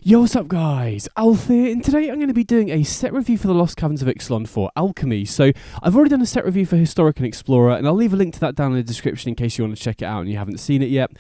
Yo, what's up guys, Alf here, and today I'm going to be doing a set review for the Lost Caverns of Ixalan for Alchemy. So I've already done a set review for Historic and Explorer, and I'll leave a link to that down in the description in case you want to check it out and you haven't seen it yet.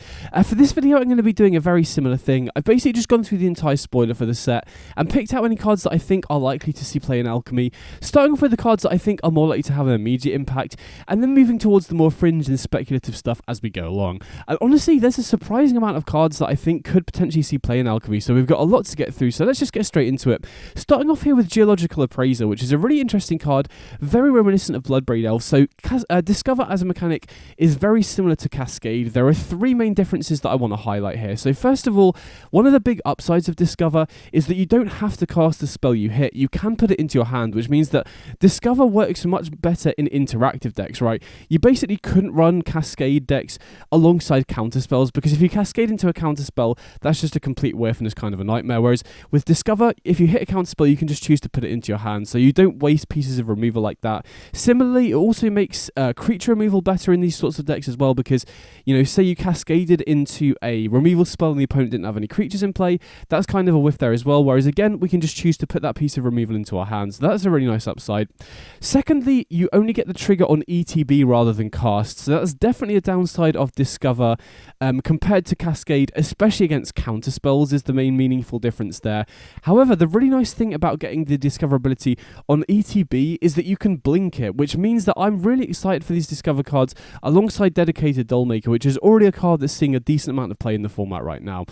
For this video I'm going to be doing a very similar thing. I've basically just gone through the entire spoiler for the set and picked out any cards that I think are likely to see play in Alchemy, starting off with the cards that I think are more likely to have an immediate impact, and then moving towards the more fringe and speculative stuff as we go along. And honestly, there's a surprising amount of cards that I think could potentially see play in Alchemy, so we've got a lot to get through, so let's just get straight into it. Starting off here with Geological Appraiser, which is a really interesting card, very reminiscent of Bloodbraid Elf. So Discover as a mechanic is very similar to Cascade. There are three main differences that I want to highlight here. So first of all, one of the big upsides of Discover is that you don't have to cast the spell you hit. You can put it into your hand, which means that Discover works much better in interactive decks, right? You basically couldn't run Cascade decks alongside counterspells, because if you Cascade into a counterspell, that's just a complete whiff and it's kind of a nightmare. Whereas with Discover, if you hit a counterspell, you can just choose to put it into your hand, so you don't waste pieces of removal like that. Similarly, it also makes creature removal better in these sorts of decks as well, because, you know, say you cascaded into a removal spell and the opponent didn't have any creatures in play, that's kind of a whiff there as well, whereas again, we can just choose to put that piece of removal into our hands. That's a really nice upside. Secondly, you only get the trigger on ETB rather than cast, so that's definitely a downside of Discover compared to Cascade, especially against counterspells is the main meaningful difference there. However, the really nice thing about getting the Discover ability on ETB is that you can blink it, which means that I'm really excited for these Discover cards alongside Dedicated Dollmaker, which is already a card that's seeing a decent amount of play in the format right now.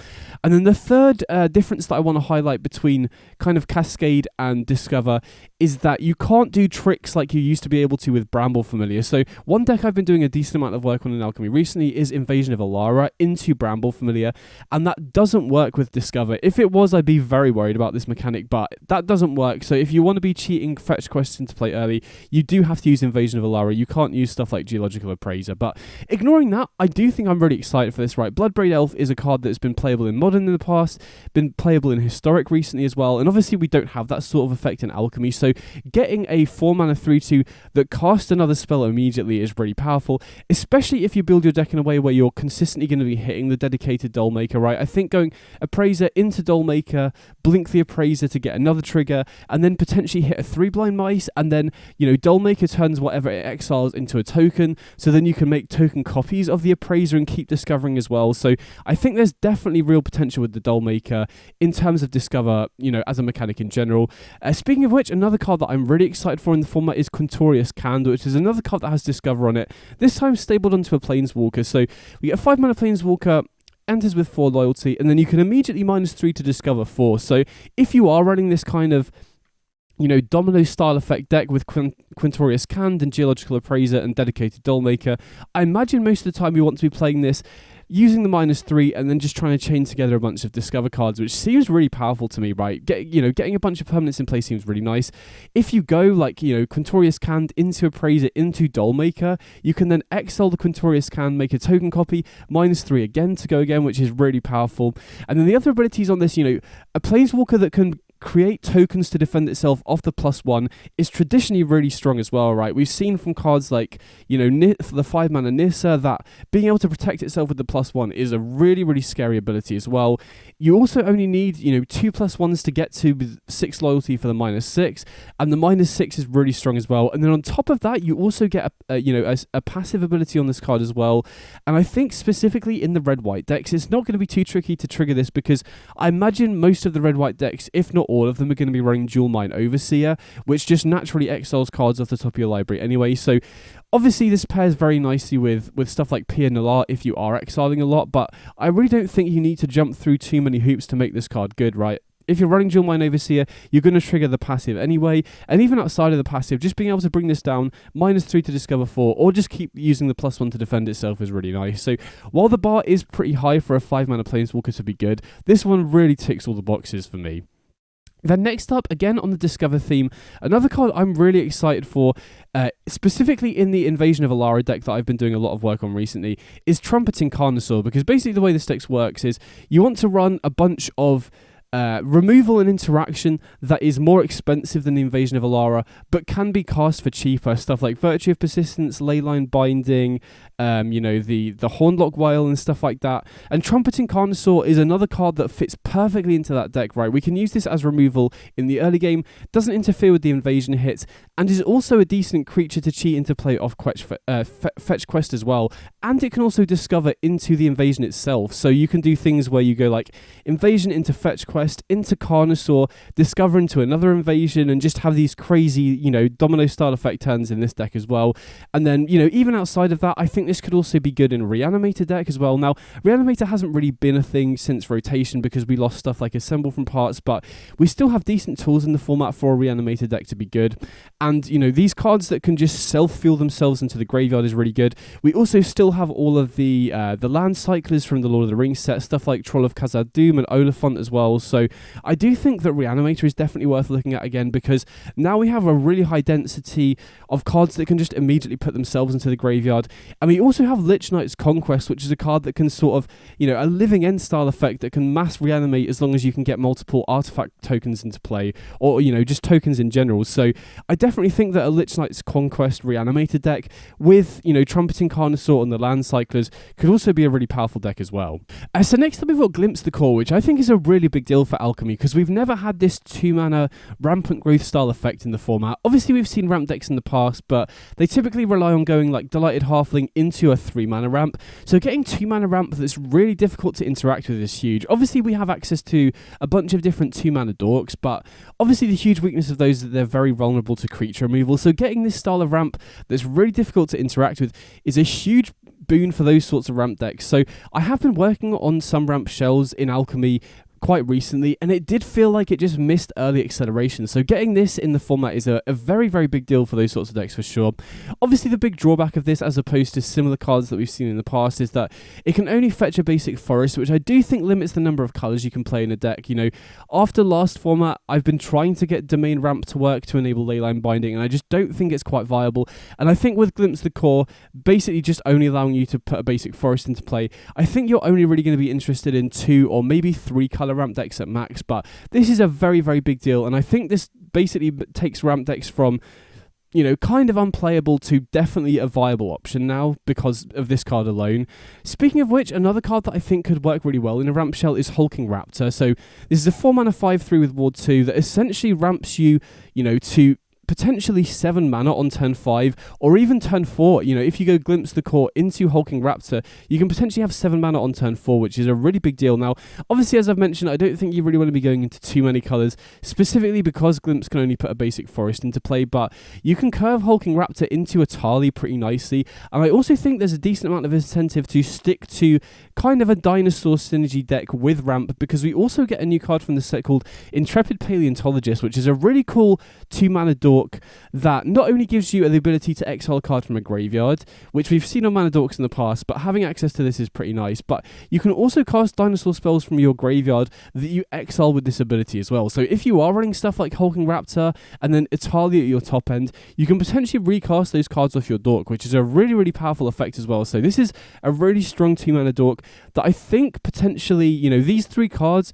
And then the third difference that I want to highlight between kind of Cascade and Discover is that you can't do tricks like you used to be able to with Bramble Familiar. So one deck I've been doing a decent amount of work on in Alchemy recently is Invasion of Alara into Bramble Familiar, and that doesn't work with Discover. If it was, I'd be very worried about this mechanic, but that doesn't work. So if you want to be cheating fetch quests into play early, you do have to use Invasion of Alara. You can't use stuff like Geological Appraiser. But ignoring that, I do think I'm really excited for this, right? Bloodbraid Elf is a card that's been playable in Modern in the past, been playable in Historic recently as well, and obviously we don't have that sort of effect in Alchemy, so getting a 4-mana 3/2 that casts another spell immediately is really powerful, especially if you build your deck in a way where you're consistently going to be hitting the Dedicated Dollmaker, right? I think going Appraiser into Dollmaker, blink the Appraiser to get another trigger, and then potentially hit a 3-blind mice, and then, you know, Dollmaker turns whatever it exiles into a token, so then you can make token copies of the Appraiser and keep discovering as well. So I think there's definitely real potential with the Dollmaker in terms of Discover, you know, as a mechanic in general. Speaking of which, another card that I'm really excited for in the format is Quintorius Kand, which is another card that has Discover on it, this time stabled onto a Planeswalker. So we get a 5-mana Planeswalker, enters with 4 loyalty, and then you can immediately -3 to discover 4. So if you are running this kind of, you know, domino style effect deck with Quintorius Kand and Geological Appraiser and Dedicated Dollmaker, I imagine most of the time you want to be playing this using the -3 and then just trying to chain together a bunch of Discover cards, which seems really powerful to me, right? Getting a bunch of permanents in play seems really nice. If you go like, you know, Quintorius Kand into Appraiser into Dollmaker, you can then exile the Quintorius Kand, make a token copy, -3 again to go again, which is really powerful. And then the other abilities on this, you know, a Planeswalker that can create tokens to defend itself off the +1 is traditionally really strong as well, right? We've seen from cards like, you know, for the 5-mana Nissa, that being able to protect itself with the +1 is a really, really scary ability as well. You also only need, you know, 2 +1s to get to with 6 loyalty for the -6, and the -6 is really strong as well. And then on top of that, you also get a passive ability on this card as well. And I think specifically in the red-white decks, it's not going to be too tricky to trigger this, because I imagine most of the red-white decks, if not all of them, are going to be running Dual Mine Overseer, which just naturally exiles cards off the top of your library anyway. So obviously this pairs very nicely with stuff like Pia Nalar if you are exiling a lot, but I really don't think you need to jump through too many hoops to make this card good, right? If you're running Dual Mine Overseer, you're going to trigger the passive anyway, and even outside of the passive, just being able to bring this down, -3 to discover 4, or just keep using the +1 to defend itself is really nice. So while the bar is pretty high for a 5-mana Planeswalker to be good, this one really ticks all the boxes for me. Then next up, again on the Discover theme, another card I'm really excited for, specifically in the Invasion of Alara deck that I've been doing a lot of work on recently, is Trumpeting Carnosaur, because basically the way this deck works is you want to run a bunch of removal and interaction that is more expensive than the Invasion of Alara, but can be cast for cheaper. Stuff like Virtue of Persistence, Leyline Binding, the Hornlock Whale and stuff like that. And Trumpeting Carnosaur is another card that fits perfectly into that deck, right? We can use this as removal in the early game, doesn't interfere with the invasion hits, and is also a decent creature to cheat into play off fetch quest as well. And it can also discover into the invasion itself. So you can do things where you go like invasion into fetch quest, into Carnosaur, discover into another invasion, and just have these crazy, domino style effect turns in this deck as well. And then, even outside of that, I think this could also be good in a Reanimator deck as well. Now, Reanimator hasn't really been a thing since rotation because we lost stuff like Assemble from parts, but we still have decent tools in the format for a Reanimator deck to be good. And, these cards that can just self-fuel themselves into the graveyard is really good. We also still have all of the land cyclers from the Lord of the Rings set, stuff like Troll of Khazad-dûm and Oliphant as well. So I do think that Reanimator is definitely worth looking at again, because now we have a really high density of cards that can just immediately put themselves into the graveyard. And we also have Lich Knight's Conquest, which is a card that can sort of, a living end style effect that can mass reanimate as long as you can get multiple artifact tokens into play, or, just tokens in general. So I definitely think that a Lich Knight's Conquest Reanimator deck with, Trumpeting Carnosaur and the land cyclers could also be a really powerful deck as well. So next up we've got Glimpse the Core, which I think is a really big deal for Alchemy, because we've never had this 2-mana rampant growth style effect in the format. Obviously we've seen ramp decks in the past, but they typically rely on going like Delighted Halfling into a 3-mana ramp. So getting 2-mana ramp that's really difficult to interact with is huge. Obviously we have access to a bunch of different 2-mana dorks, but obviously the huge weakness of those is that they're very vulnerable to creature removal. So getting this style of ramp that's really difficult to interact with is a huge boon for those sorts of ramp decks. So I have been working on some ramp shells in Alchemy quite recently, and it did feel like it just missed early acceleration. So getting this in the format is a very, very big deal for those sorts of decks for sure. Obviously the big drawback of this, as opposed to similar cards that we've seen in the past, is that it can only fetch a basic forest, which I do think limits the number of colours you can play in a deck. After last format, I've been trying to get Domain Ramp to work to enable Leyline Binding, and I just don't think it's quite viable. And I think with Glimpse the Core basically just only allowing you to put a basic forest into play, I think you're only really going to be interested in 2 or maybe 3 colour ramp decks at max. But this is a very, very big deal, and I think this basically takes ramp decks from kind of unplayable to definitely a viable option now because of this card alone. Speaking of which, another card that I think could work really well in a ramp shell is Hulking Raptor. So this is a 4-mana 5/3 with Ward 2 that essentially ramps you, to potentially 7 mana on turn 5 or even turn 4. If you go Glimpse the Core into Hulking Raptor, you can potentially have 7 mana on turn 4, which is a really big deal. Now, obviously, as I've mentioned, I don't think you really want to be going into too many colours, specifically because Glimpse can only put a basic forest into play, but you can curve Hulking Raptor into Huatli pretty nicely. And I also think there's a decent amount of incentive to stick to kind of a dinosaur synergy deck with ramp, because we also get a new card from the set called Intrepid Paleontologist, which is a really cool 2-mana dork that not only gives you the ability to exile a card from a graveyard, which we've seen on mana dorks in the past, but having access to this is pretty nice. But you can also cast dinosaur spells from your graveyard that you exile with this ability as well. So if you are running stuff like Hulking Raptor and then Huatli at your top end, you can potentially recast those cards off your dork, which is a really, really powerful effect as well. So this is a really strong 2-mana dork that I think potentially, these 3 cards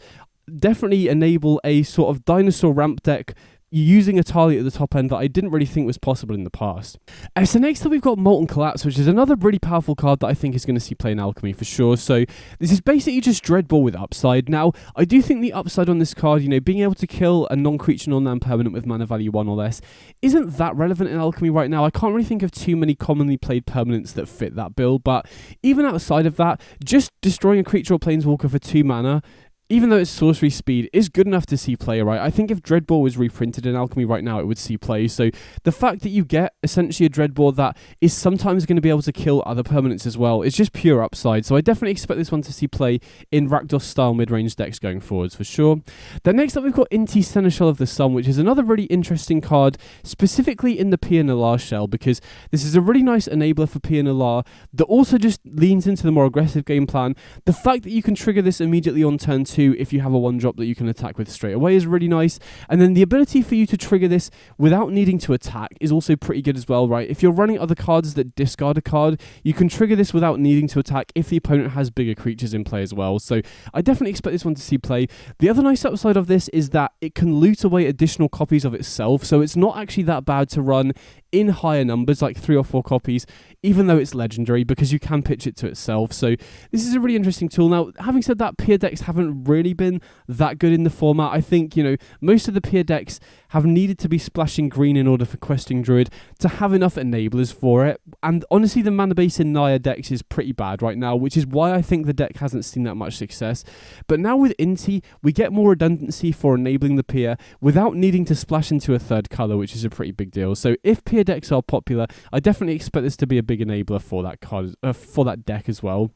definitely enable a sort of dinosaur ramp deck using Huatli at the top end that I didn't really think was possible in the past. So next up we've got Molten Collapse, which is another really powerful card that I think is going to see play in Alchemy for sure. So this is basically just Dreadmaw with upside. Now, I do think the upside on this card, being able to kill a non-creature, non-land permanent with mana value 1 or less, isn't that relevant in Alchemy right now. I can't really think of too many commonly played permanents that fit that bill, but even outside of that, just destroying a creature or planeswalker for 2 mana, even though its sorcery speed is good enough to see play, right? I think if Dreadmaw was reprinted in Alchemy right now, it would see play. So the fact that you get essentially a Dreadmaw that is sometimes going to be able to kill other permanents as well is just pure upside. So I definitely expect this one to see play in Rakdos-style mid-range decks going forwards for sure. Then next up, we've got Inti, Seneschal of the Sun, which is another really interesting card, specifically in the Pugnacious shell, because this is a really nice enabler for Pugnacious that also just leans into the more aggressive game plan. The fact that you can trigger this immediately on turn 2 2 if you have a 1-drop that you can attack with straight away is really nice. And then the ability for you to trigger this without needing to attack is also pretty good as well, right? If you're running other cards that discard a card, you can trigger this without needing to attack if the opponent has bigger creatures in play as well. So I definitely expect this one to see play. The other nice upside of this is that it can loot away additional copies of itself, so it's not actually that bad to run in higher numbers, like 3 or 4 copies, even though it's legendary, because you can pitch it to itself. So this is a really interesting tool. Now, having said that, peer decks haven't really been that good in the format. I think, most of the peer decks have needed to be splashing green in order for Questing Druid to have enough enablers for it. And honestly, the mana base in Naya decks is pretty bad right now, which is why I think the deck hasn't seen that much success. But now with Inti, we get more redundancy for enabling the peer without needing to splash into a third colour, which is a pretty big deal. So if peer decks are popular, I definitely expect this to be a big enabler for that card, for that deck as well.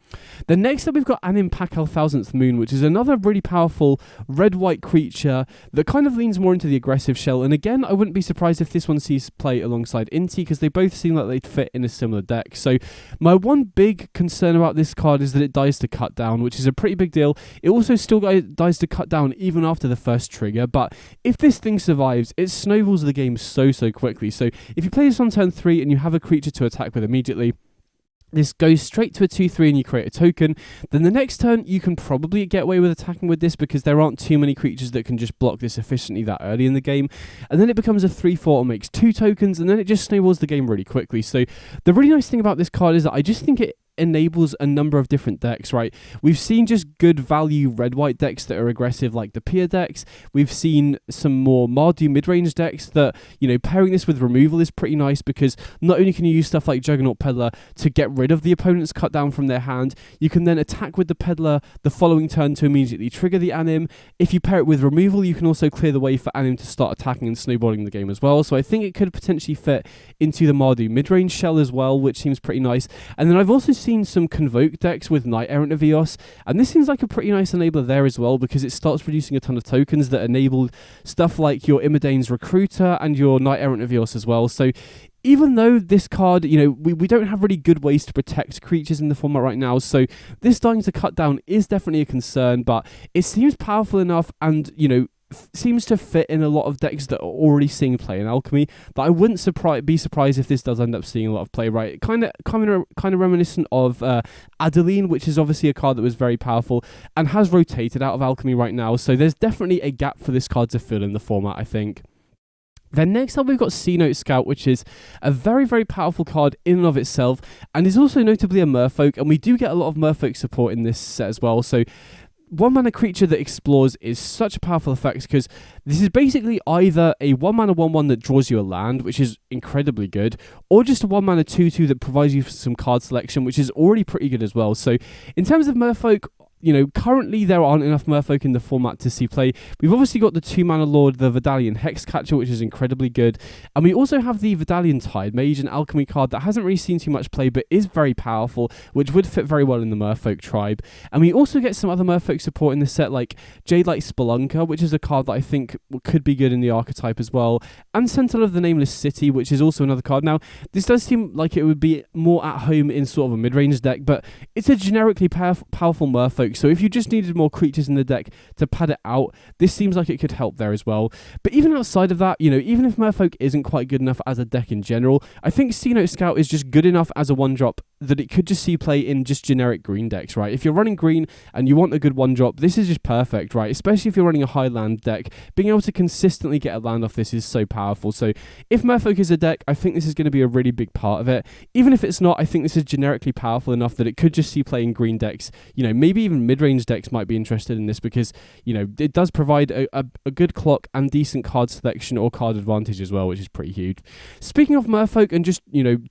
Then next up, we've got Anim Pakal Thousandth Moon, which is another really powerful red-white creature that kind of leans more into the aggressive shell. And again, I wouldn't be surprised if this one sees play alongside Inti, because they both seem like they'd fit in a similar deck. So my one big concern about this card is that it dies to cut down, which is a pretty big deal. It also still dies to cut down even after the first trigger, but if this thing survives, it snowballs the game so quickly. So if you play this on turn 3 and you have a creature to attack with immediately, this goes straight to a 2/3 and you create a token. Then the next turn, you can probably get away with attacking with this because there aren't too many creatures that can just block this efficiently that early in the game. And then it becomes a 3/4 and makes 2 tokens, and then it just snowballs the game really quickly. So the really nice thing about this card is that I just think it enables a number of different decks, right? We've seen just good value red-white decks that are aggressive, like the peer decks. We've seen some more Mardu mid-range decks that, pairing this with removal is pretty nice, because not only can you use stuff like Juggernaut Peddler to get rid of the opponent's cut down from their hand, you can then attack with the Peddler the following turn to immediately trigger the Anim. If you pair it with removal, you can also clear the way for Anim to start attacking and snowballing the game as well. So I think it could potentially fit into the Mardu mid-range shell as well, which seems pretty nice. And then I've also seen some Convoke decks with Knight Errant of Eos, and this seems like a pretty nice enabler there as well, because it starts producing a ton of tokens that enable stuff like your Imidane's Recruiter and your Knight Errant of Eos as well. So even though this card, we don't have really good ways to protect creatures in the format right now, so this dying to cut down is definitely a concern, but it seems powerful enough and, seems to fit in a lot of decks that are already seeing play in Alchemy, that I wouldn't be surprised if this does end up seeing a lot of play, right? Kind of reminiscent of Adeline, which is obviously a card that was very powerful and has rotated out of Alchemy right now, so there's definitely a gap for this card to fill in the format, I think. Then next up, we've got Cenote Scout, which is a very powerful card in and of itself, and is also notably a Merfolk, and we do get a lot of Merfolk support in this set as well. So 1-mana creature that explores is such a powerful effect, because this is basically either a 1-mana 1/1 that draws you a land, which is incredibly good, or just a 1-mana 2/2 that provides you some card selection, which is already pretty good as well. So in terms of Merfolk, currently there aren't enough Merfolk in the format to see play. We've obviously got the 2-mana Lord, the Vidalian Hexcatcher, which is incredibly good. And we also have the Vidalian Tide Mage, an Alchemy card that hasn't really seen too much play, but is very powerful, which would fit very well in the Merfolk tribe. And we also get some other Merfolk support in the set, like Jadelight Spelunker, which is a card that I think could be good in the archetype as well. And Sentinel of the Nameless City, which is also another card. Now, this does seem like it would be more at home in sort of a mid-range deck, but it's a generically powerful Merfolk. So if you just needed more creatures in the deck to pad it out, this seems like it could help there as well. But even outside of that, even if Merfolk isn't quite good enough as a deck in general, I think Cenote Scout is just good enough as a 1-drop that it could just see play in just generic green decks, right? If you're running green and you want a good 1-drop, this is just perfect, right? Especially if you're running a high land deck, being able to consistently get a land off this is so powerful. So if Merfolk is a deck, I think this is going to be a really big part of it. Even if it's not, I think this is generically powerful enough that it could just see play in green decks. Maybe even mid-range decks might be interested in this, because it does provide a good clock and decent card selection or card advantage as well, which is pretty huge. Speaking of Merfolk and just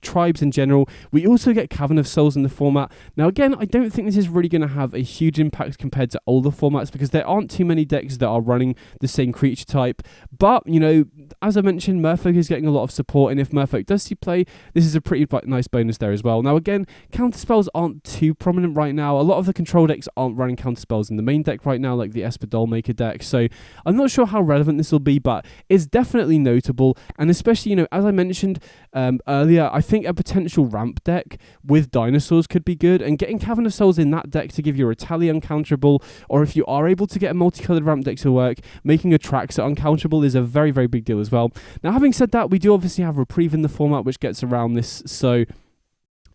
tribes in general, we also get Cavern of Souls in the format. Now again, I don't think this is really going to have a huge impact compared to older formats, because there aren't too many decks that are running the same creature type, but as I mentioned, Merfolk is getting a lot of support, and if Merfolk does see play, this is a pretty nice bonus there as well. Now again, counterspells aren't too prominent right now. A lot of the control decks aren't running counterspells in the main deck right now, like the Esper Dollmaker deck. So I'm not sure how relevant this will be, but it's definitely notable. And especially, as I mentioned earlier, I think a potential ramp deck with dinosaurs could be good. And getting Cavern of Souls in that deck to give you a Huatli uncounterable, or if you are able to get a multicolored ramp deck to work, making a Traxxas uncounterable is a very, very big deal as well. Now, having said that, we do obviously have Reprieve in the format, which gets around this. So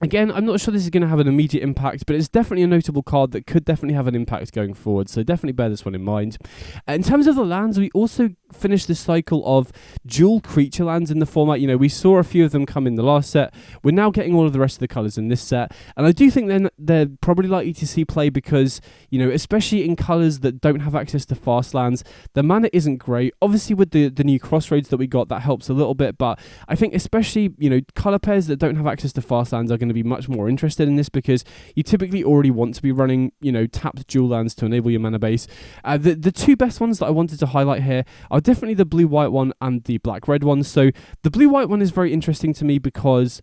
again, I'm not sure this is going to have an immediate impact, but it's definitely a notable card that could definitely have an impact going forward, so definitely bear this one in mind. In terms of the lands, we also finished the cycle of dual creature lands in the format. We saw a few of them come in the last set. We're now getting all of the rest of the colours in this set, and I do think they're probably likely to see play because, especially in colours that don't have access to fast lands, the mana isn't great. Obviously, with the new Crossroads that we got, that helps a little bit, but I think especially, colour pairs that don't have access to fast lands are going to be much more interested in this because you typically already want to be running, tapped dual lands to enable your mana base. The two best ones that I wanted to highlight here are definitely the blue-white one and the black-red one. So the blue-white one is very interesting to me because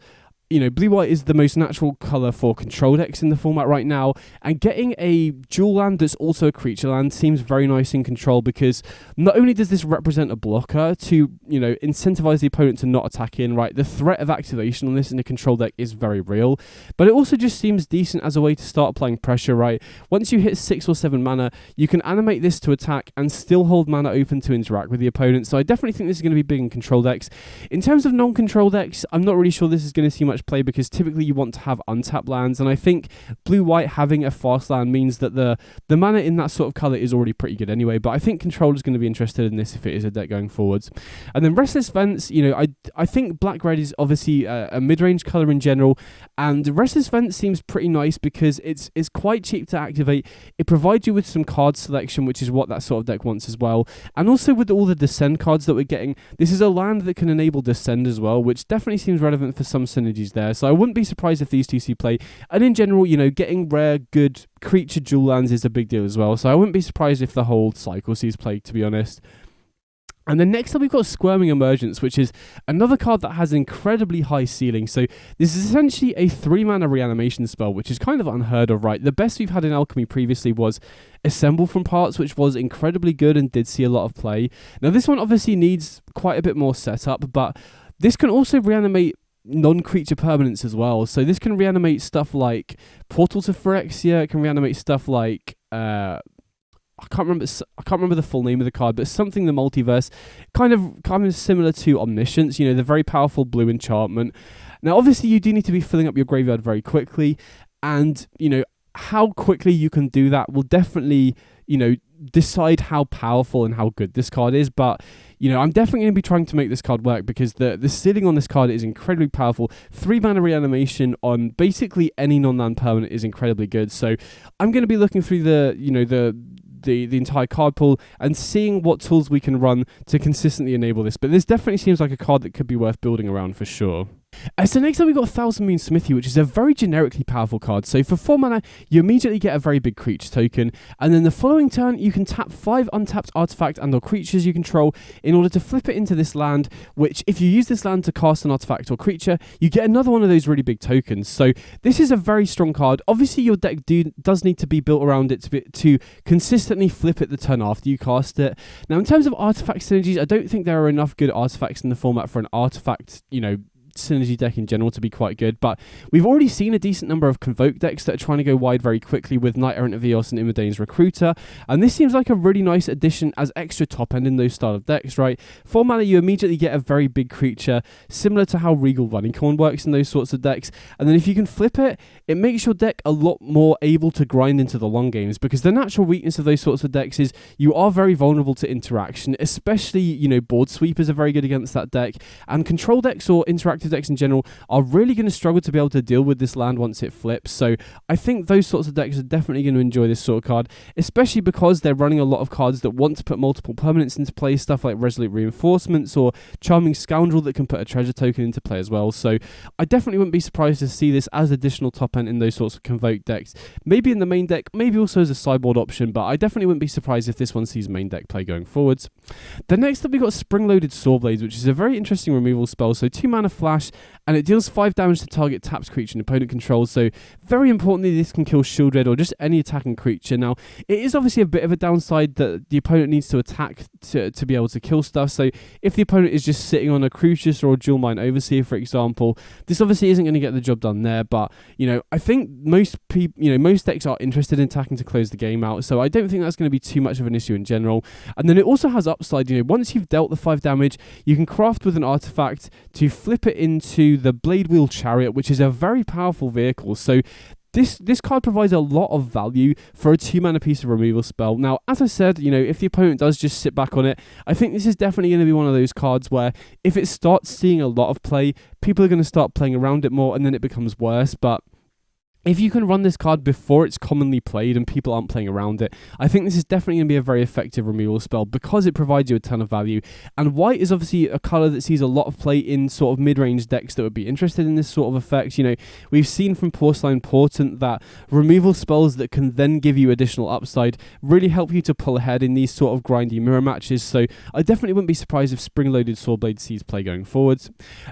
blue-white is the most natural colour for control decks in the format right now, and getting a dual land that's also a creature land seems very nice in control because not only does this represent a blocker to, incentivize the opponent to not attack in, right? The threat of activation on this in a control deck is very real, but it also just seems decent as a way to start applying pressure, right? Once you hit 6 or 7 mana, you can animate this to attack and still hold mana open to interact with the opponent, so I definitely think this is going to be big in control decks. In terms of non-control decks, I'm not really sure this is going to see much play because typically you want to have untapped lands, and I think blue-white having a fast land means that the mana in that sort of colour is already pretty good anyway, but I think control is going to be interested in this if it is a deck going forwards. And then Restless Vents, I think black-red is obviously a mid-range colour in general, and Restless Vents seems pretty nice because it's quite cheap to activate. It provides you with some card selection, which is what that sort of deck wants as well, and also with all the Descend cards that we're getting, this is a land that can enable Descend as well, which definitely seems relevant for some synergies there. So I wouldn't be surprised if these two see play. And in general, getting rare, good creature dual lands is a big deal as well. So I wouldn't be surprised if the whole cycle sees play, to be honest. And then next up we've got Squirming Emergence, which is another card that has an incredibly high ceiling. So this is essentially a 3-mana reanimation spell, which is kind of unheard of, right? The best we've had in Alchemy previously was Assemble from Parts, which was incredibly good and did see a lot of play. Now this one obviously needs quite a bit more setup, but this can also reanimate non-creature permanents as well. So this can reanimate stuff like Portal to Phyrexia. It can reanimate stuff like I can't remember the full name of the card, but something the multiverse, kind of similar to Omniscience. The very powerful blue enchantment. Now, obviously, you do need to be filling up your graveyard very quickly, and how quickly you can do that will definitely decide how powerful and how good this card is. But I'm definitely going to be trying to make this card work because the ceiling on this card is incredibly powerful. 3-mana reanimation on basically any non-land permanent is incredibly good. So I'm going to be looking through the entire card pool and seeing what tools we can run to consistently enable this. But this definitely seems like a card that could be worth building around for sure. So next up we've got Thousand Moon Smithy, which is a very generically powerful card. So for 4 mana, you immediately get a very big creature token, and then the following turn you can tap 5 untapped artifact and or creatures you control in order to flip it into this land, which if you use this land to cast an artifact or creature, you get another one of those really big tokens. So this is a very strong card. Obviously your deck does need to be built around it to consistently flip it the turn after you cast it. Now in terms of artifact synergies, I don't think there are enough good artifacts in the format for an artifact, synergy deck in general to be quite good, but we've already seen a decent number of Convoke decks that are trying to go wide very quickly with Knight Errant of Eos and Immodane's Recruiter, and this seems like a really nice addition as extra top end in those style of decks, right? 4 mana, you immediately get a very big creature, similar to how Regal Runningcorn works in those sorts of decks, and then if you can flip it, it makes your deck a lot more able to grind into the long games, because the natural weakness of those sorts of decks is you are very vulnerable to interaction, especially, board sweepers are very good against that deck, and control decks or interactive decks in general are really going to struggle to be able to deal with this land once it flips. So I think those sorts of decks are definitely going to enjoy this sort of card, especially because they're running a lot of cards that want to put multiple permanents into play, stuff like Resolute Reinforcements or Charming Scoundrel that can put a treasure token into play as well. So I definitely wouldn't be surprised to see this as additional top end in those sorts of Convoke decks, maybe in the main deck, maybe also as a sideboard option, but I definitely wouldn't be surprised if this one sees main deck play going forwards. Then next up we got Spring-Loaded Sawblades, which is a very interesting removal spell. So 2 mana flash, Smash, and it deals 5 damage to target tapped creature an opponent controls. So very importantly, this can kill Shield Red or just any attacking creature. Now, it is obviously a bit of a downside that the opponent needs to attack to be able to kill stuff. So if the opponent is just sitting on a Crucius or a Dual Mind Overseer, for example, this obviously isn't going to get the job done there. But, I think most decks are interested in attacking to close the game out. So I don't think that's going to be too much of an issue in general. And then it also has upside. Once you've dealt the 5 damage, you can craft with an artifact to flip it into the Blade Wheel Chariot, which is a very powerful vehicle. So this card provides a lot of value for a 2-mana piece of removal spell. Now, as I said, if the opponent does just sit back on it, I think this is definitely going to be one of those cards where if it starts seeing a lot of play, people are going to start playing around it more, and then it becomes worse. But if you can run this card before it's commonly played and people aren't playing around it, I think this is definitely going to be a very effective removal spell because it provides you a ton of value. And white is obviously a colour that sees a lot of play in sort of mid-range decks that would be interested in this sort of effect. We've seen from Porcelain Portent that removal spells that can then give you additional upside really help you to pull ahead in these sort of grindy mirror matches. So I definitely wouldn't be surprised if Spring-Loaded Sawblade sees play going forwards.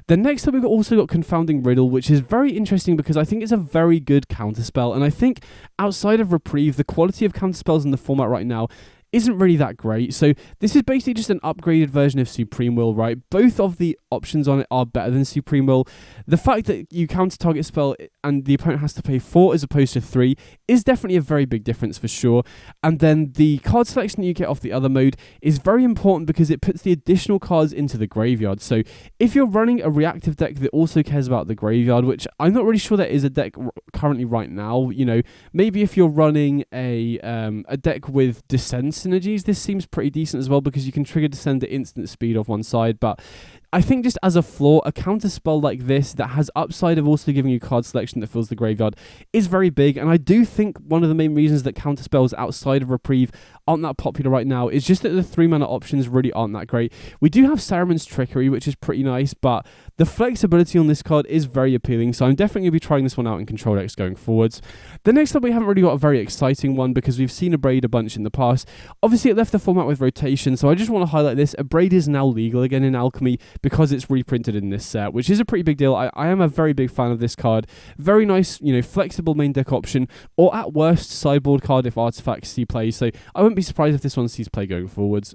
Then next up, we've also got Confounding Riddle, which is very interesting because I think it's a very good counterspell, and I think outside of Reprieve, the quality of counterspells in the format right now isn't really that great. So this is basically just an upgraded version of Supreme Will, right? Both of the options on it are better than Supreme Will. The fact that you counter target spell and the opponent has to pay 4 as opposed to 3 is definitely a very big difference for sure. And then the card selection that you get off the other mode is very important because it puts the additional cards into the graveyard. So if you're running a reactive deck that also cares about the graveyard, which I'm not really sure there is a deck currently right now, maybe if you're running a deck with Descend synergies, this seems pretty decent as well because you can trigger Descend at instant speed off one side. But I think just as a flaw, a counter spell like this that has upside of also giving you card selection that fills the graveyard is very big. And I do think one of the main reasons that counter spells outside of Reprieve aren't that popular right now is just that the 3-mana options really aren't that great. We do have Saruman's Trickery, which is pretty nice, but the flexibility on this card is very appealing, so I'm definitely going to be trying this one out in control decks going forwards. The next up, we haven't really got a very exciting one because we've seen Abrade a bunch in the past. Obviously, it left the format with rotation, so I just want to highlight this. Abrade is now legal again in Alchemy because it's reprinted in this set, which is a pretty big deal. I am a very big fan of this card. Very nice, flexible main deck option, or at worst, sideboard card if artifacts see play, so I wouldn't be surprised if this one sees play going forwards.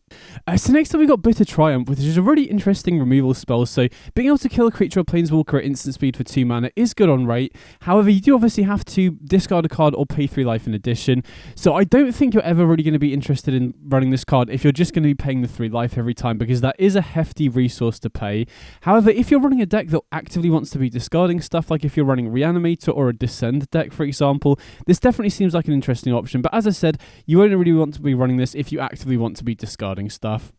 So next up, we've got Bitter Triumph, which is a really interesting removal spell. So being able to kill a creature or planeswalker at instant speed for 2 mana is good on rate. However, you do obviously have to discard a card or pay 3 life in addition. So I don't think you're ever really going to be interested in running this card if you're just going to be paying the 3 life every time, because that is a hefty resource to pay. However, if you're running a deck that actively wants to be discarding stuff, like if you're running Reanimator or a Descend deck, for example, this definitely seems like an interesting option. But as I said, you only really want to be running this if you actively want to be discarding stuff.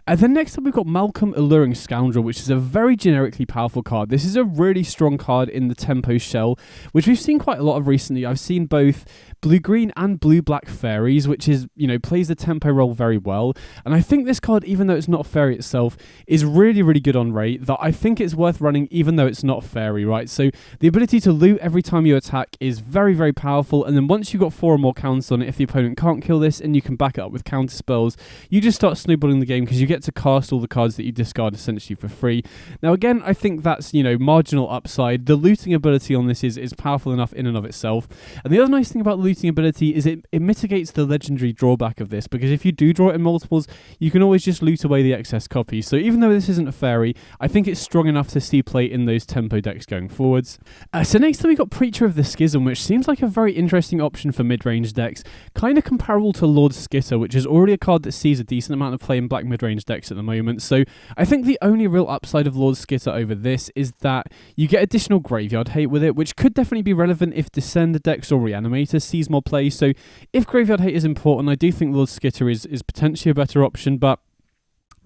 Then next up, we've got Malcolm Alluring Scoundrel, which is a very generically powerful card. This is a really strong card in the Tempo shell, which we've seen quite a lot of recently. I've seen both blue-green and blue-black fairies, which is, plays the Tempo role very well. And I think this card, even though it's not a fairy itself, is really, really good on rate, that I think it's worth running even though it's not a fairy, right? So the ability to loot every time you attack is very, very powerful. And then once you've got 4 or more counters on it, if the opponent can't kill this and you can back it up with counter spells, you just start snowballing the game because you get to cast all the cards that you discard essentially for free. Now again, I think that's, marginal upside. The looting ability on this is powerful enough in and of itself. And the other nice thing about the looting ability is it mitigates the legendary drawback of this, because if you do draw it in multiples, you can always just loot away the excess copies. So even though this isn't a fairy, I think it's strong enough to see play in those Tempo decks going forwards. So next up, we got Preacher of the Schism, which seems like a very interesting option for mid-range decks, kind of comparable to Lord Skitter, which is already a card that sees a decent amount of play in black mid-range decks at the moment. So I think the only real upside of Lord Skitter over this is that you get additional graveyard hate with it, which could definitely be relevant if Descender decks or Reanimator sees more play. So if graveyard hate is important, I do think Lord Skitter is potentially a better option, but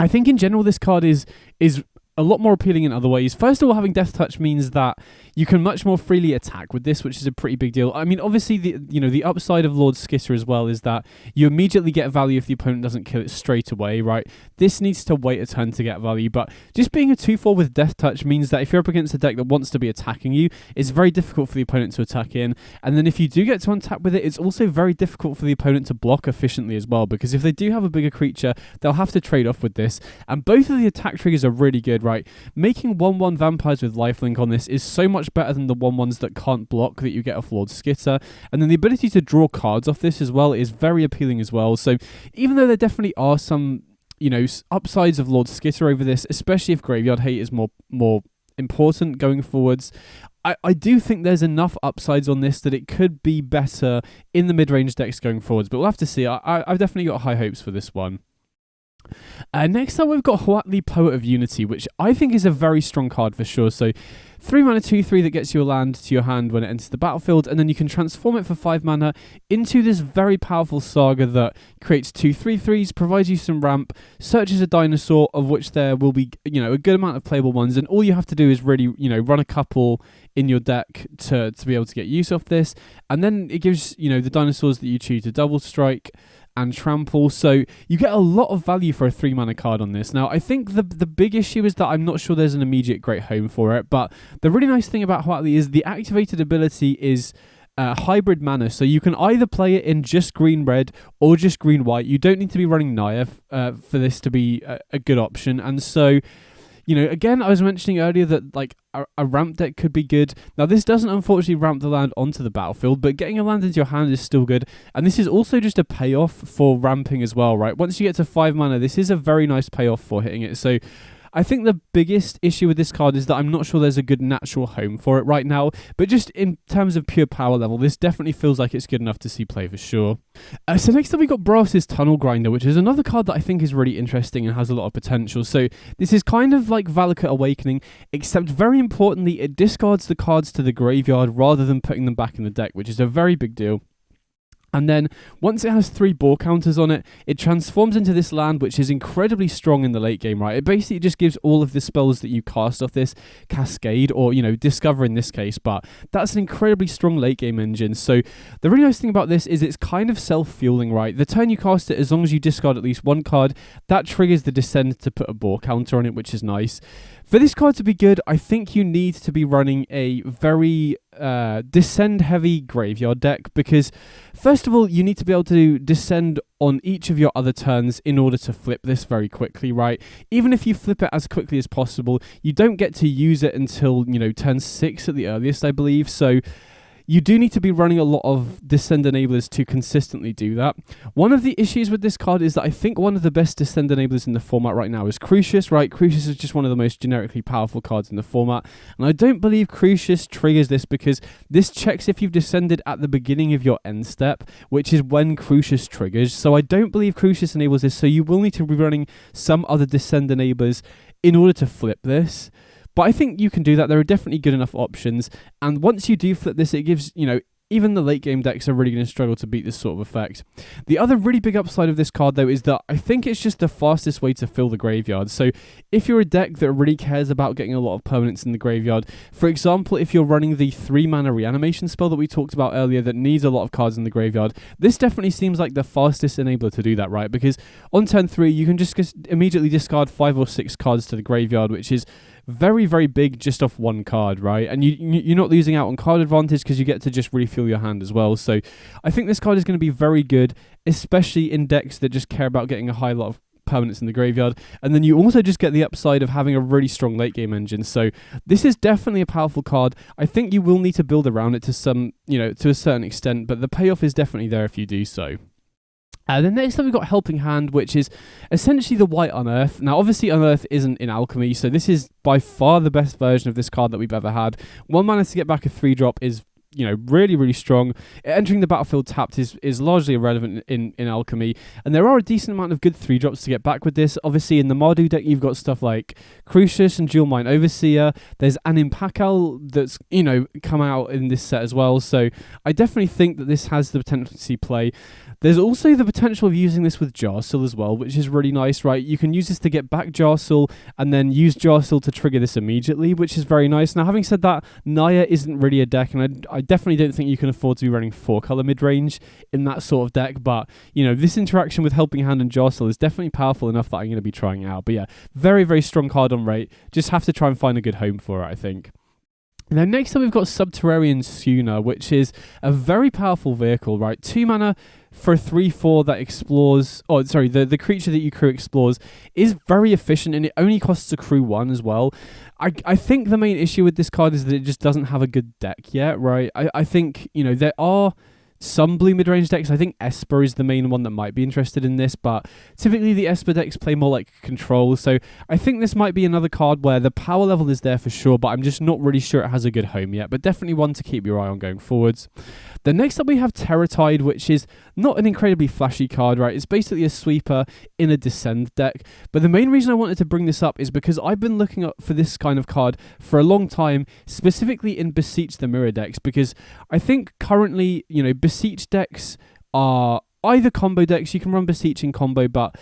I think in general this card is a lot more appealing in other ways. First of all, having Death Touch means that you can much more freely attack with this, which is a pretty big deal. I mean, obviously, the upside of Lord Skitter as well is that you immediately get value if the opponent doesn't kill it straight away, right? This needs to wait a turn to get value, but just being a 2/4 with Death Touch means that if you're up against a deck that wants to be attacking you, it's very difficult for the opponent to attack in. And then if you do get to untap with it, it's also very difficult for the opponent to block efficiently as well, because if they do have a bigger creature, they'll have to trade off with this. And both of the attack triggers are really good, good, right? Making 1/1 vampires with lifelink on this is so much better than the 1/1s that can't block that you get off Lord Skitter. And then the ability to draw cards off this as well is very appealing as well. So even though there definitely are some, upsides of Lord Skitter over this, especially if Graveyard Hate is more important going forwards, I do think there's enough upsides on this that it could be better in the mid-range decks going forwards, but we'll have to see. I've definitely got high hopes for this one. Next up, we've got Huatli, Poet of Unity, which I think is a very strong card for sure. So 3 mana, 2/3 that gets you a land to your hand when it enters the battlefield, and then you can transform it for 5 mana into this very powerful saga that creates 2 3/3s, provides you some ramp, searches a dinosaur, of which there will be a good amount of playable ones, and all you have to do is really run a couple in your deck to be able to get use of this, and then it gives the dinosaurs that you choose to double strike and trample, so you get a lot of value for a 3 mana card on this. Now, I think the big issue is that I'm not sure there's an immediate great home for it, but the really nice thing about Huatli is the activated ability is hybrid mana, so you can either play it in just green-red or just green-white. You don't need to be running Naya for this to be a good option, and so again, I was mentioning earlier that like a ramp deck could be good. Now, this doesn't unfortunately ramp the land onto the battlefield, but getting a land into your hand is still good. And this is also just a payoff for ramping as well, right? Once you get to 5 mana, this is a very nice payoff for hitting it. So I think the biggest issue with this card is that I'm not sure there's a good natural home for it right now, but just in terms of pure power level, this definitely feels like it's good enough to see play for sure. So next up we got Brass's Tunnel Grinder, which is another card that I think is really interesting and has a lot of potential. So this is kind of like Valakut Awakening, except very importantly, it discards the cards to the graveyard rather than putting them back in the deck, which is a very big deal. And then, once it has 3 ball counters on it, it transforms into this land, which is incredibly strong in the late game, right? It basically just gives all of the spells that you cast off this Cascade, or, Discover in this case, but that's an incredibly strong late game engine. So, the really nice thing about this is it's kind of self-fueling, right? The turn you cast it, as long as you discard at least 1 card, that triggers the Descend to put a ball counter on it, which is nice. For this card to be good, I think you need to be running a very Descend-heavy graveyard deck, because first of all, you need to be able to descend on each of your other turns in order to flip this very quickly, right? Even if you flip it as quickly as possible, you don't get to use it until, turn 6 at the earliest, I believe, so you do need to be running a lot of Descend enablers to consistently do that. One of the issues with this card is that I think one of the best Descend enablers in the format right now is Crucius, right? Crucius is just one of the most generically powerful cards in the format, and I don't believe Crucius triggers this because this checks if you've descended at the beginning of your end step, which is when Crucius triggers, so I don't believe Crucius enables this, so you will need to be running some other Descend enablers in order to flip this. But I think you can do that. There are definitely good enough options. And once you do flip this, it gives, even the late game decks are really going to struggle to beat this sort of effect. The other really big upside of this card, though, is that I think it's just the fastest way to fill the graveyard. So if you're a deck that really cares about getting a lot of permanents in the graveyard, for example, if you're running the 3 mana reanimation spell that we talked about earlier that needs a lot of cards in the graveyard, this definitely seems like the fastest enabler to do that, right? Because on turn 3, you can just immediately discard 5 or 6 cards to the graveyard, which is very, very big just off 1 card, right? And you're not losing out on card advantage because you get to just really fuel your hand as well. So I think this card is going to be very good, especially in decks that just care about getting a high lot of permanents in the graveyard. And then you also just get the upside of having a really strong late game engine. So this is definitely a powerful card. I think you will need to build around it to some, to a certain extent, but the payoff is definitely there if you do so. Then next up we've got Helping Hand, which is essentially the white Unearth. Now obviously Unearth isn't in Alchemy, so this is by far the best version of this card that we've ever had. 1 mana to get back a 3-drop is really, really strong. Entering the battlefield tapped is largely irrelevant in Alchemy, and there are a decent amount of good 3-drops to get back with this. Obviously, in the Mardu deck, you've got stuff like Crucius and Dual Mine Overseer. There's Anim Pakal that's, come out in this set as well, so I definitely think that this has the potential to see play. There's also the potential of using this with Jarsil as well, which is really nice, right? You can use this to get back Jarsil and then use Jarsil to trigger this immediately, which is very nice. Now, having said that, Naya isn't really a deck, and I definitely don't think you can afford to be running 4-color mid-range in that sort of deck, but, this interaction with Helping Hand and Jarsil is definitely powerful enough that I'm going to be trying it out. But yeah, very, very strong card on rate. Just have to try and find a good home for it, I think. Now, next up, we've got Subterranean Schooner, which is a very powerful vehicle, right? 2 mana, for a 3/4 that explores, the creature that you crew explores is very efficient, and it only costs a crew 1 as well. I think the main issue with this card is that it just doesn't have a good deck yet, right? I think, there are some blue mid-range decks. I think Esper is the main one that might be interested in this, but typically the Esper decks play more like control, so I think this might be another card where the power level is there for sure, but I'm just not really sure it has a good home yet, but definitely one to keep your eye on going forwards. Then next up we have Terratide, which is not an incredibly flashy card, right? It's basically a sweeper in a Descend deck, but the main reason I wanted to bring this up is because I've been looking up for this kind of card for a long time, specifically in Beseech the Mirror decks, because I think currently, Beseech decks are either combo decks. You can run Beseech in combo, but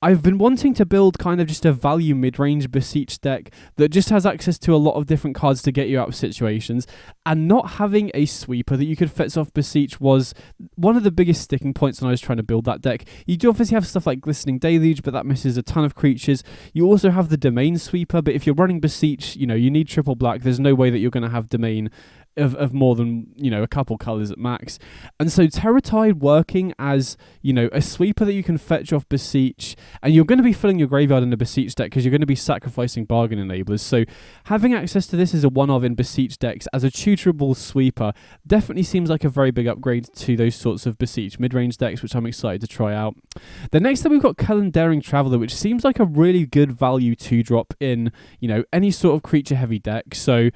I've been wanting to build kind of just a value mid-range Beseech deck that just has access to a lot of different cards to get you out of situations, and not having a sweeper that you could fetch off Beseech was one of the biggest sticking points when I was trying to build that deck. You do obviously have stuff like Glistening Deluge, but that misses a ton of creatures. You also have the Domain sweeper, but if you're running Beseech, you need triple black. There's no way that you're going to have Domain of more than, a couple colours at max. And so Terratide working as, a sweeper that you can fetch off Beseech, and you're going to be filling your graveyard in a Beseech deck because you're going to be sacrificing Bargain Enablers. So having access to this as a one-of in Beseech decks as a tutorable sweeper definitely seems like a very big upgrade to those sorts of Beseech mid-range decks, which I'm excited to try out. Then next up we've got Kellan Daring Traveller, which seems like a really good value 2-drop in, any sort of creature-heavy deck. So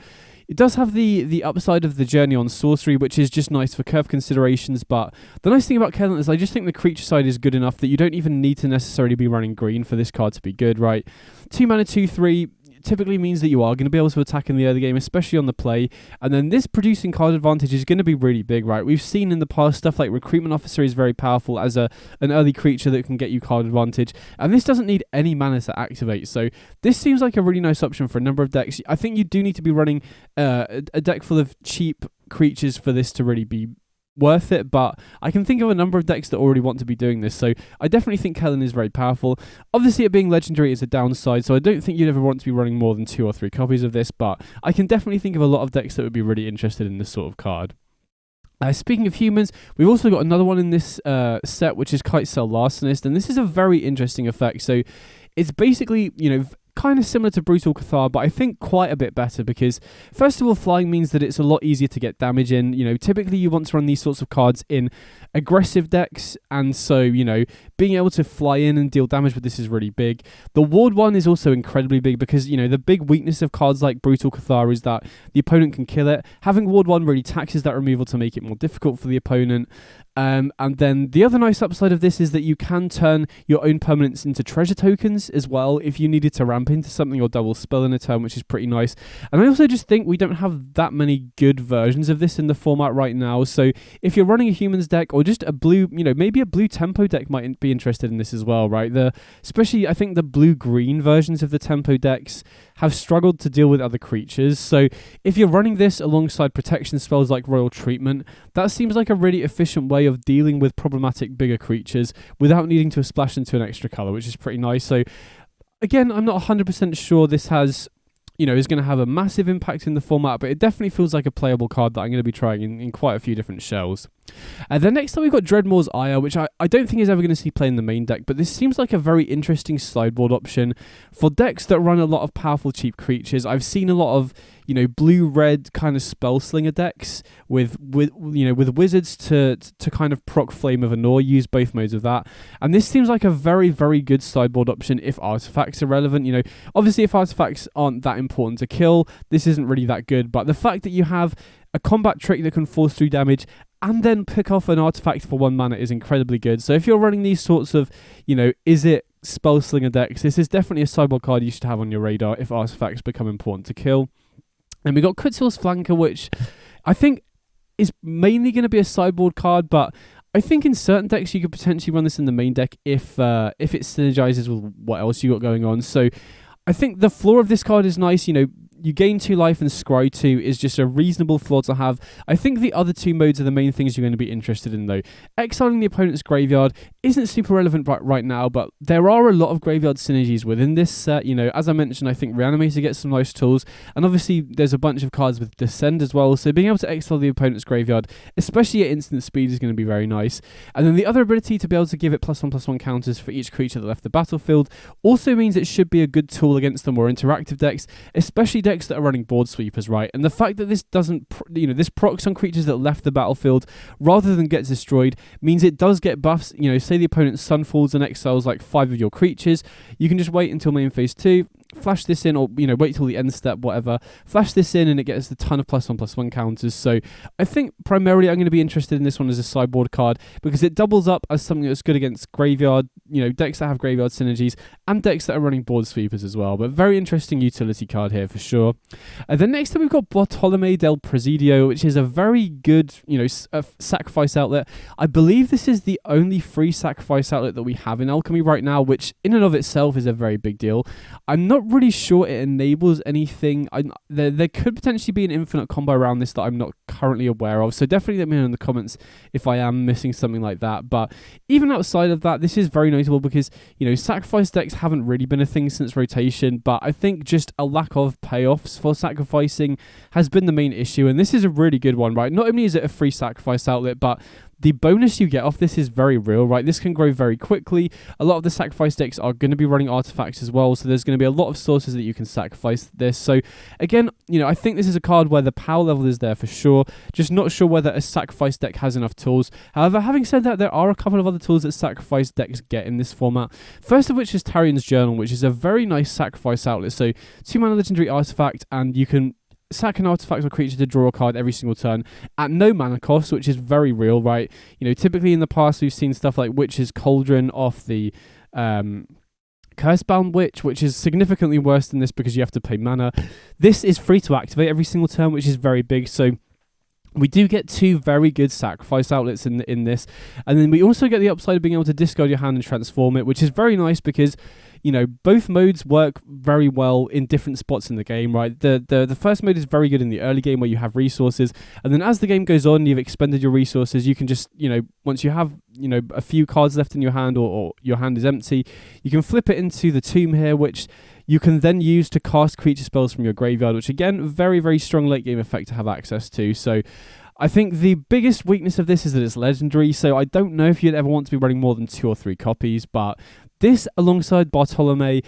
it does have the upside of the Journey on Sorcery, which is just nice for curve considerations, but the nice thing about Kellan is I just think the creature side is good enough that you don't even need to necessarily be running green for this card to be good, right? 2 mana, 2/3 typically means that you are going to be able to attack in the early game, especially on the play, and then this producing card advantage is going to be really big, right? We've seen in the past stuff like Recruitment Officer is very powerful as an early creature that can get you card advantage, and this doesn't need any mana to activate, so this seems like a really nice option for a number of decks. I think you do need to be running a deck full of cheap creatures for this to really be worth it, but I can think of a number of decks that already want to be doing this, so I definitely think Kellan is very powerful. Obviously it being legendary is a downside, so I don't think you'd ever want to be running more than 2 or 3 copies of this, but I can definitely think of a lot of decks that would be really interested in this sort of card. Speaking of humans, we've also got another one in this set, which is Kitesail Larcenist, and this is a very interesting effect. So it's basically, kind of similar to Brutal Cathar, but I think quite a bit better because, first of all, flying means that it's a lot easier to get damage in. Typically you want to run these sorts of cards in aggressive decks, and so, being able to fly in and deal damage with this is really big. The Ward one is also incredibly big because, the big weakness of cards like Brutal Cathar is that the opponent can kill it. Having Ward one really taxes that removal to make it more difficult for the opponent. And then the other nice upside of this is that you can turn your own permanents into treasure tokens as well if you needed to ramp into something or double spell in a turn, which is pretty nice. And I also just think we don't have that many good versions of this in the format right now. So if you're running a humans deck or just a blue, maybe a blue tempo deck might be interested in this as well, right? Especially I think the blue-green versions of the tempo decks have struggled to deal with other creatures. So if you're running this alongside protection spells like Royal Treatment, that seems like a really efficient way of dealing with problematic bigger creatures without needing to splash into an extra color, which is pretty nice. So again, I'm not 100% sure this has, is going to have a massive impact in the format, but it definitely feels like a playable card that I'm going to be trying in quite a few different shells. And then next up we've got Dreadmaw's Ire, which I don't think is ever going to see play in the main deck, but this seems like a very interesting sideboard option for decks that run a lot of powerful cheap creatures. I've seen a lot of, blue-red kind of spellslinger decks with wizards to kind of proc Flame of Anor, use both modes of that. And this seems like a very, very good sideboard option if artifacts are relevant. Obviously if artifacts aren't that important to kill, this isn't really that good, but the fact that you have a combat trick that can force through damage and then pick off an artifact for 1 mana is incredibly good. So if you're running these sorts of, is it spellslinger decks, this is definitely a sideboard card you should have on your radar if artifacts become important to kill. And we got Quetzal's Flanker, which I think is mainly going to be a sideboard card, but I think in certain decks you could potentially run this in the main deck if it synergizes with what else you got going on. So I think the floor of this card is nice. you gain 2 life and scry 2 is just a reasonable flaw to have. I think the other 2 modes are the main things you're going to be interested in though. Exiling the opponent's graveyard isn't super relevant right now, but there are a lot of graveyard synergies within this set. You know, as I mentioned, I think Reanimator gets some nice tools, and obviously there's a bunch of cards with Descend as well, so being able to exile the opponent's graveyard, especially at instant speed, is going to be very nice. And then the other ability to be able to give it +1/+1 counters for each creature that left the battlefield also means it should be a good tool against the more interactive decks, especially decks that are running board sweepers, right? And the fact that this doesn't, this procs on creatures that left the battlefield rather than gets destroyed means it does get buffs. You know, say the opponent's Sun falls and exiles like 5 of your creatures, you can just wait until main phase 2, flash this in, or wait till the end step, whatever, flash this in, and it gets a ton of +1/+1 counters. So I think primarily I'm going to be interested in this one as a sideboard card because it doubles up as something that's good against graveyard, decks that have graveyard synergies and decks that are running board sweepers as well. But very interesting utility card here for sure. And then next up we've got Bartolomé del Presidio, which is a very good sacrifice outlet. I believe this is the only free sacrifice outlet that we have in Alchemy right now, which in and of itself is a very big deal. I'm not really sure it enables anything. There could potentially be an infinite combo around this that I'm not currently aware of, so definitely let me know in the comments if I am missing something like that. But even outside of that, this is very notable because sacrifice decks haven't really been a thing since rotation, but I think just a lack of payoffs for sacrificing has been the main issue, and this is a really good one, right? Not only is it a free sacrifice outlet, but the bonus you get off this is very real, right? This can grow very quickly. A lot of the sacrifice decks are going to be running artifacts as well, so there's going to be a lot of sources that you can sacrifice this. So again, I think this is a card where the power level is there for sure, just not sure whether a sacrifice deck has enough tools. However, having said that, there are a couple of other tools that sacrifice decks get in this format. First of which is Tarian's Journal, which is a very nice sacrifice outlet. So 2 mana legendary artifact, and you can sack an artifact or creature to draw a card every single turn at no mana cost, which is very real, right? Typically in the past we've seen stuff like Witch's Cauldron off the Cursebound Witch, which is significantly worse than this because you have to pay mana. This is free to activate every single turn, which is very big. So we do get 2 very good sacrifice outlets in this, and then we also get the upside of being able to discard your hand and transform it, which is very nice because both modes work very well in different spots in the game, right? The first mode is very good in the early game where you have resources, and then as the game goes on, you've expended your resources, you can just, once you have, a few cards left in your hand, or your hand is empty, you can flip it into the tomb here, which you can then use to cast creature spells from your graveyard, which again, very, very strong late game effect to have access to. So I think the biggest weakness of this is that it's legendary, so I don't know if you'd ever want to be running more than 2 or 3 copies, but this, alongside Bartolomé,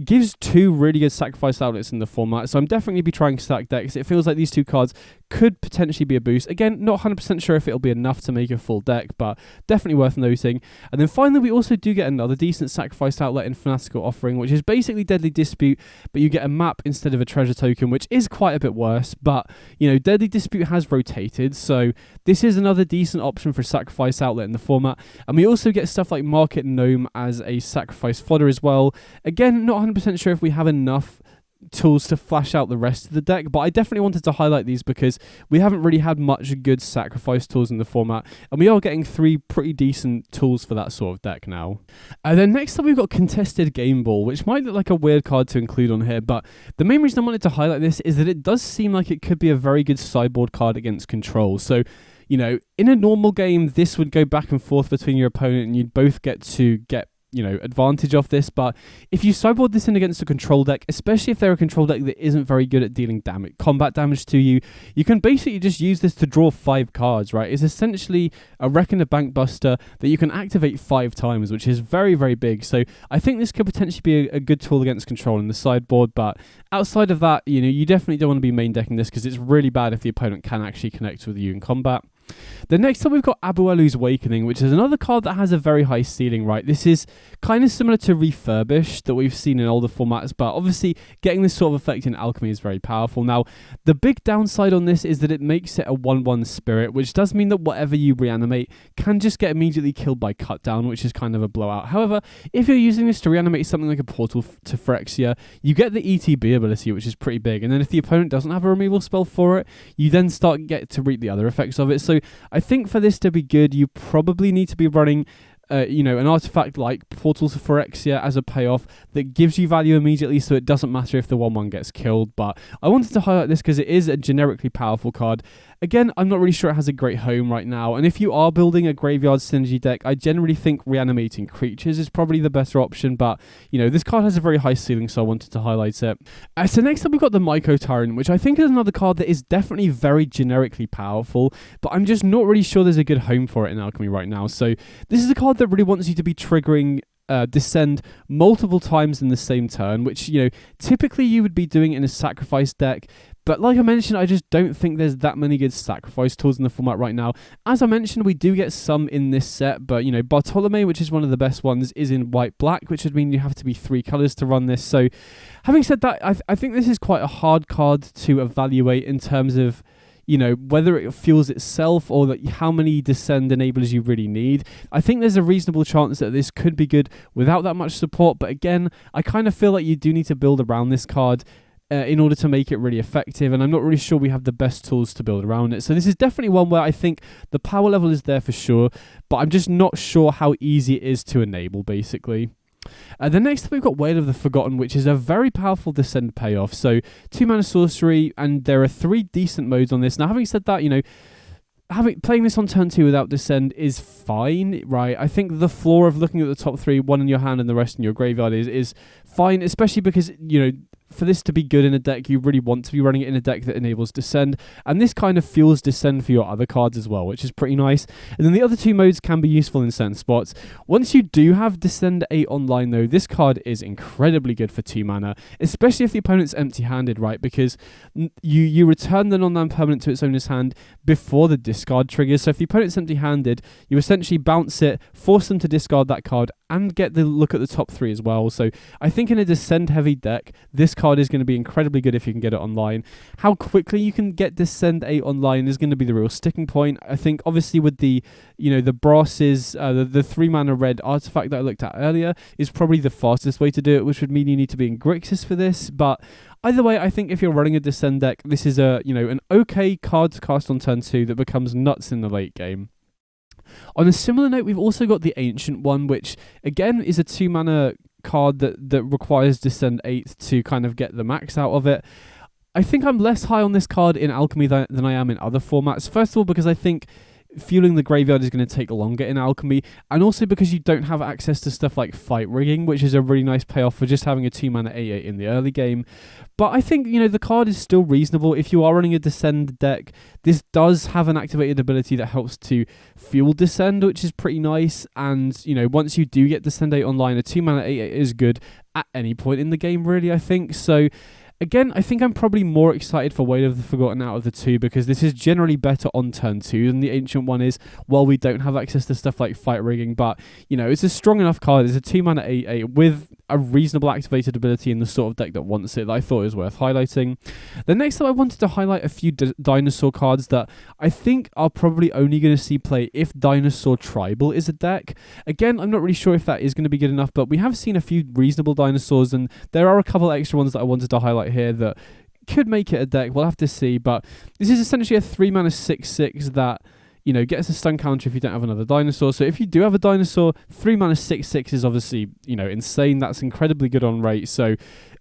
gives 2 really good sacrifice outlets in the format, so I'm definitely be trying stack decks. It feels like these 2 cards could potentially be a boost. Again, not 100% sure if it'll be enough to make a full deck, but definitely worth noting. And then finally, we also do get another decent sacrifice outlet in Fanatical Offering, which is basically Deadly Dispute, but you get a map instead of a treasure token, which is quite a bit worse. But, Deadly Dispute has rotated, so this is another decent option for a sacrifice outlet in the format. And we also get stuff like Market Gnome as a sacrifice fodder as well. Again, not 100% sure if we have enough tools to flash out the rest of the deck, but I definitely wanted to highlight these because we haven't really had much good sacrifice tools in the format, and we are getting 3 pretty decent tools for that sort of deck now. And then next up we've got Contested Game Ball, which might look like a weird card to include on here, but the main reason I wanted to highlight this is that it does seem like it could be a very good sideboard card against control. So in a normal game, this would go back and forth between your opponent, and you'd both get to get advantage of this. But if you sideboard this in against a control deck, especially if they're a control deck that isn't very good at dealing combat damage to you, you can basically just use this to draw 5 cards, right? It's essentially a Reckon a Bank Buster that you can activate 5 times, which is very, very big. So I think this could potentially be a good tool against control in the sideboard, but outside of that, you definitely don't want to be main decking this because it's really bad if the opponent can actually connect with you in combat. Then next up we've got Abuelu's Awakening, which is another card that has a very high ceiling, right? This is kind of similar to Refurbished that we've seen in older formats, but obviously getting this sort of effect in Alchemy is very powerful. Now, the big downside on this is that it makes it a 1/1 spirit, which does mean that whatever you reanimate can just get immediately killed by Cut Down, which is kind of a blowout. However, if you're using this to reanimate something like a Portal to Phyrexia, you get the ETB ability, which is pretty big, and then if the opponent doesn't have a removal spell for it, you then get to reap the other effects of it. So I think for this to be good, you probably need to be running an artifact like Portals of Phyrexia as a payoff that gives you value immediately, so it doesn't matter if the 1/1 gets killed. But I wanted to highlight this because it is a generically powerful card. Again, I'm not really sure it has a great home right now, and if you are building a graveyard synergy deck, I generally think reanimating creatures is probably the better option, but, this card has a very high ceiling, so I wanted to highlight it. So next up we've got the Myco Tyrant, which I think is another card that is definitely very generically powerful, but I'm just not really sure there's a good home for it in Alchemy right now. So this is a card that really wants you to be triggering descend multiple times in the same turn, which, typically you would be doing in a sacrifice deck. But like I mentioned, I just don't think there's that many good sacrifice tools in the format right now. As I mentioned, we do get some in this set, but, Bartolomé, which is one of the best ones, is in white-black, which would mean you have to be 3 colours to run this. So having said that, I think this is quite a hard card to evaluate in terms of, whether it fuels itself or that how many descend enablers you really need. I think there's a reasonable chance that this could be good without that much support, but again, I kind of feel like you do need to build around this card in order to make it really effective, and I'm not really sure we have the best tools to build around it. So this is definitely one where I think the power level is there for sure, but I'm just not sure how easy it is to enable, basically. Then next up we've got Wail of the Forgotten, which is a very powerful descend payoff. So 2 mana sorcery, and there are 3 decent modes on this. Now, having said that, playing this on turn 2 without descend is fine, right? I think the floor of looking at the top 3, 1 in your hand and the rest in your graveyard is fine, especially because, for this to be good in a deck, you really want to be running it in a deck that enables descend, and this kind of fuels descend for your other cards as well, which is pretty nice. And then the other 2 modes can be useful in certain spots. Once you do have descend 8 online though, this card is incredibly good for 2 mana, especially if the opponent's empty-handed, right? Because you return the non-land permanent to its owner's hand before the discard triggers. So if the opponent's empty-handed, you essentially bounce it, force them to discard that card, and get the look at the top 3 as well. So I think in a descend heavy deck, this card is going to be incredibly good if you can get it online. How quickly you can get descend 8 online is going to be the real sticking point. I think obviously with the the brasses, the 3 mana red artifact that I looked at earlier is probably the fastest way to do it, which would mean you need to be in Grixis for this. But either way, I think if you're running a descend deck, this is a an okay card to cast on turn 2 that becomes nuts in the late game. On a similar note, we've also got the Ancient one, which again is a 2 mana card that requires descend 8 to kind of get the max out of it. I think I'm less high on this card in Alchemy than I am in other formats. First of all, because I think fueling the graveyard is going to take longer in Alchemy, and also because you don't have access to stuff like Fight Rigging, which is a really nice payoff for just having a 2 mana 8/8 in the early game. But I think, the card is still reasonable. If you are running a Descend deck, this does have an activated ability that helps to fuel Descend, which is pretty nice. And, once you do get Descend 8 online, a 2 mana 8/8 is good at any point in the game, really, I think. So again, I think I'm probably more excited for Wail of the Forgotten out of the 2, because this is generally better on turn 2 than the Ancient one is, while we don't have access to stuff like Fight Rigging. But, it's a strong enough card. It's a 2 mana 8/8 with a reasonable activated ability in the sort of deck that wants it that I thought it was worth highlighting. The next up, I wanted to highlight a few dinosaur cards that I think are probably only going to see play if Dinosaur Tribal is a deck. Again, I'm not really sure if that is going to be good enough, but we have seen a few reasonable dinosaurs, and there are a couple extra ones that I wanted to highlight here that could make it a deck. We'll have to see, but this is essentially a 3 mana 6/6 that gets a stun counter if you don't have another dinosaur. So if you do have a dinosaur, 3 mana 6/6 is obviously, insane. That's incredibly good on rate. So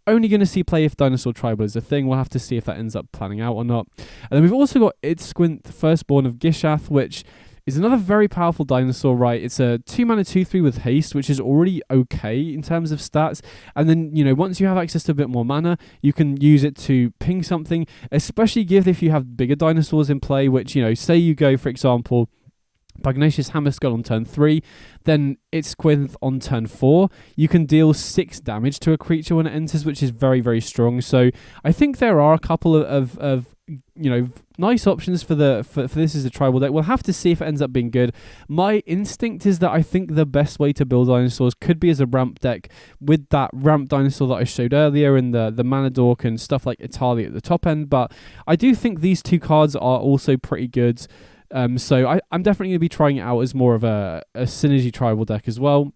only going to see play if Dinosaur Tribal is a thing. We'll have to see if that ends up planning out or not. And then we've also got Idsquint, Firstborn of Gishath, which is another very powerful dinosaur, right? It's a 2 mana 2/3 with haste, which is already okay in terms of stats. And then, once you have access to a bit more mana, you can use it to ping something, especially if you have bigger dinosaurs in play, which, say you go, for example, Pugnacious Hammerskull on turn 3, then Idsquint on turn 4. You can deal 6 damage to a creature when it enters, which is very, very strong. So I think there are a couple of nice options for this as a tribal deck. We'll have to see if it ends up being good. My instinct is that I think the best way to build dinosaurs could be as a ramp deck with that ramp dinosaur that I showed earlier and the Mana Dork and stuff like Huatli at the top end. But I do think these 2 cards are also pretty good. So I'm definitely going to be trying it out as more of a synergy tribal deck as well.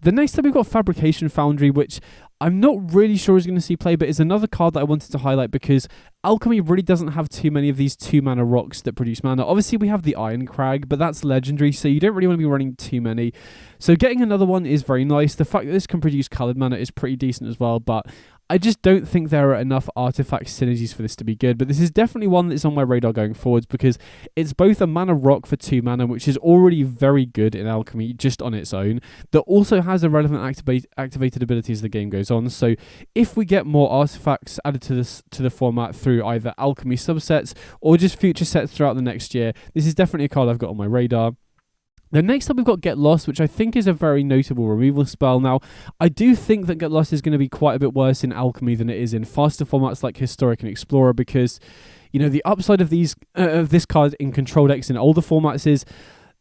The next time we've got Fabrication Foundry, which I'm not really sure is going to see play, but is another card that I wanted to highlight because Alchemy really doesn't have too many of these 2-mana rocks that produce mana. Obviously, we have the Iron Crag, but that's legendary, so you don't really want to be running too many. So getting another one is very nice. The fact that this can produce coloured mana is pretty decent as well, but I just don't think there are enough artifact synergies for this to be good. But this is definitely one that's on my radar going forwards because it's both a mana rock for 2 mana, which is already very good in Alchemy just on its own, that also has a relevant activated ability as the game goes on. So if we get more artifacts added to the format through either Alchemy subsets or just future sets throughout the next year, this is definitely a card I've got on my radar. Then next up we've got Get Lost, which I think is a very notable removal spell. Now, I do think that Get Lost is going to be quite a bit worse in Alchemy than it is in faster formats like Historic and Explorer because, you know, the upside of this card in control decks in older formats is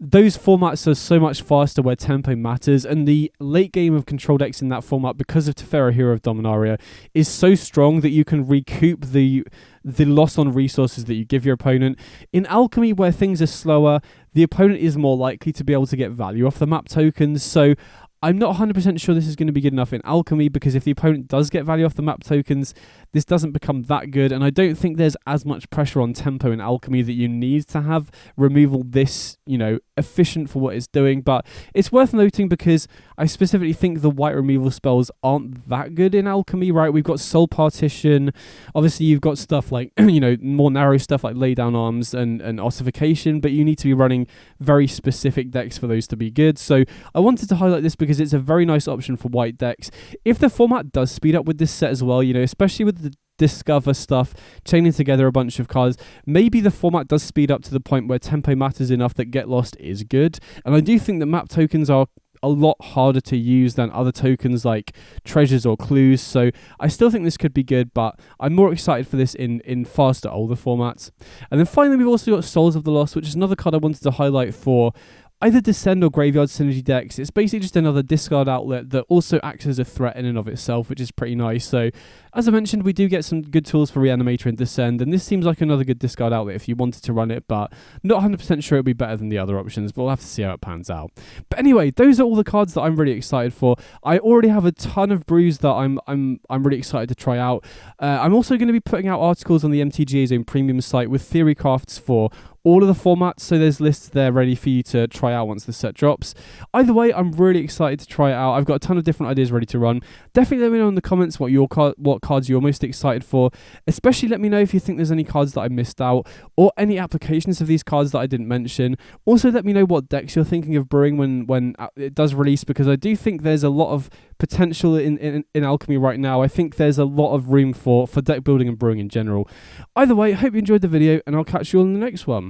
those formats are so much faster where tempo matters, and the late game of control decks in that format, because of Teferi, Hero of Dominaria, is so strong that you can recoup the loss on resources that you give your opponent. In Alchemy, where things are slower, the opponent is more likely to be able to get value off the map tokens, so I'm not 100% sure this is going to be good enough in Alchemy, because if the opponent does get value off the map tokens, this doesn't become that good, and I don't think there's as much pressure on tempo in Alchemy that you need to have removal this, you know, efficient for what it's doing. But it's worth noting because I specifically think the white removal spells aren't that good in Alchemy, right? We've got Soul Partition, obviously you've got stuff like, you know, more narrow stuff like Lay Down Arms and Ossification, but you need to be running very specific decks for those to be good. So I wanted to highlight this because it's a very nice option for white decks. If the format does speed up with this set as well, you know, especially with the Discover stuff, chaining together a bunch of cards, maybe the format does speed up to the point where tempo matters enough that Get Lost is good. And I do think that map tokens are a lot harder to use than other tokens like treasures or clues, so I still think this could be good, but I'm more excited for this in faster, older formats. And then finally we've also got Souls of the Lost, which is another card I wanted to highlight for either Descend or Graveyard synergy decks. It's basically just another discard outlet that also acts as a threat in and of itself, which is pretty nice. So, as I mentioned, we do get some good tools for Reanimator and Descend, and this seems like another good discard outlet if you wanted to run it, but not 100% sure it'll be better than the other options, but we'll have to see how it pans out. But anyway, those are all the cards that I'm really excited for. I already have a ton of brews that I'm really excited to try out. I'm also going to be putting out articles on the MTGA Zone Premium site with theory crafts for all of the formats, so there's lists there ready for you to try out once the set drops. Either way, I'm really excited to try it out. I've got a ton of different ideas ready to run. Definitely let me know in the comments what cards you're most excited for. Especially let me know if you think there's any cards that I missed out or any applications of these cards that I didn't mention. Also let me know what decks you're thinking of brewing when it does release, because I do think there's a lot of potential in Alchemy right now. I think there's a lot of room for deck building and brewing in general. Either way, I hope you enjoyed the video, and I'll catch you all in the next one.